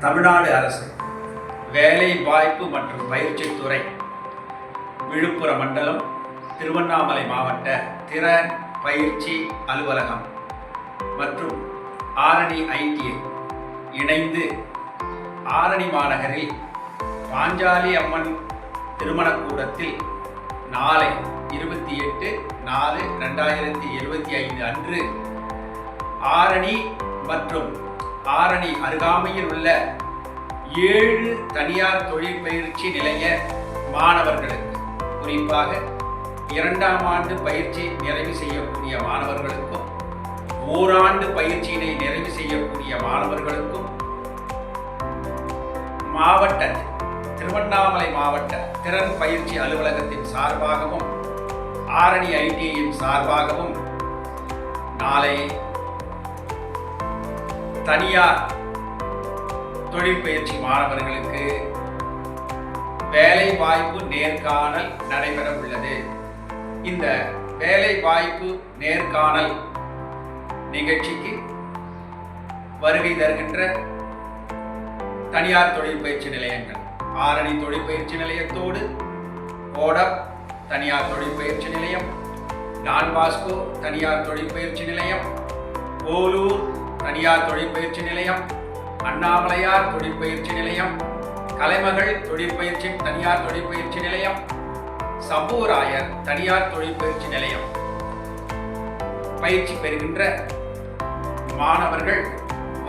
தமிழ்நாடு அரசு வேலை வாய்ப்பு மற்றும் பயிற்சித்துறை விழுப்புரம் மண்டலம் திருவண்ணாமலை மாவட்ட திறன் பயிற்சி அலுவலகம் மற்றும் ஆரணி ஐடிஐ இணைந்து ஆரணி மாநகரில் பாஞ்சாலி அம்மன் திருமணக்கூடத்தில் நாளை 28/4/2025 அன்று ஆரணி மற்றும் ஆரணி அருகாமையில் உள்ள 7 தனியார் தொழிற்பயிற்சி நிலைய மாணவர்களுக்கு, குறிப்பாக 2ஆம் ஆண்டு பயிற்சி நிறைவு செய்யக்கூடிய மாணவர்களுக்கும் ஓராண்டு பயிற்சியினை நிறைவு செய்யக்கூடிய மாணவர்களுக்கும் மாவட்ட திருவண்ணாமலை மாவட்ட திறன் பயிற்சி அலுவலகத்தின் சார்பாகவும் ஆரணி ஐடிஐயின் சார்பாகவும் நாளை தனியார் தொழிற்பயிற்சி மாணவர்களுக்கு வேலை வாய்ப்பு நேர்காணல் நடைபெற உள்ளது. இந்த வேலை வாய்ப்பு நேர்காணல் நிகழ்ச்சிக்கு வருகை தருகின்ற தனியார் தொழிற்பயிற்சி நிலையங்கள் ஆரணி தொழிற்பயிற்சி நிலையத்தோடு கோடம் தனியார் தொழிற்பயிற்சி நிலையம், டான் பாஸ்கோ தனியார் தொழிற்பயிற்சி நிலையம், போலூர் தனியார் தொழிற்பயிற்சி நிலையம், அண்ணாமலையார் தொழிற்பயிற்சி நிலையம், கலைமகள் தொழிற்பயிற்சி தனியார் தொழிற்பயிற்சி நிலையம், சம்பூராயர் தனியார் தொழிற்பயிற்சி நிலையம் பயிற்சி பெறுகின்ற மாணவர்கள்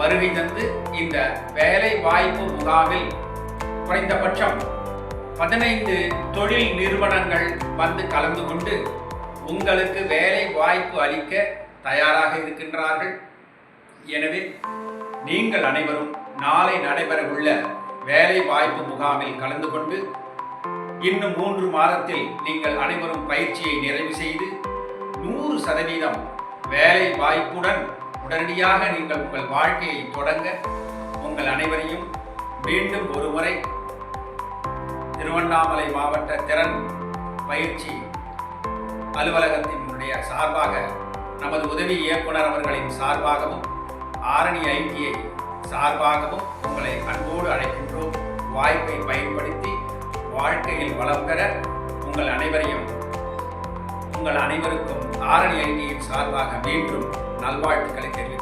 வருகை தந்து இந்த வேலை வாய்ப்பு முகாமில் குறைந்தபட்சம் 15 தொழில் நிறுவனங்கள் வந்து கலந்து கொண்டு உங்களுக்கு வேலை வாய்ப்பு அளிக்க தயாராக இருக்கின்றார்கள். எனவே நீங்கள் அனைவரும் நாளை நடைபெற உள்ள வேலை வாய்ப்பு முகாமில் கலந்து கொண்டு இன்னும் 3 மாதத்தில் நீங்கள் அனைவரும் பயிற்சியை நிறைவு செய்து 100% வேலை வாய்ப்புடன் உடனடியாக நீங்கள் உங்கள் வாழ்க்கையை தொடங்க உங்கள் அனைவரையும் மீண்டும் ஒருமுறை திருவண்ணாமலை மாவட்ட திறன் பயிற்சி அலுவலகத்தினுடைய சார்பாக நமது உதவி இயக்குனர் அவர்களின் சார்பாகவும் ஆரணி ஐடிஐ சார்பாகவும் உங்களை அன்போடு அழைக்கின்றோம். வாய்ப்பை பயன்படுத்தி வாழ்க்கையில் வளம் பெற உங்கள் அனைவருக்கும் ஆரணி ஐடியின் சார்பாக மீண்டும் நல்வாழ்த்துக்களை தெரிவிக்கிறேன்.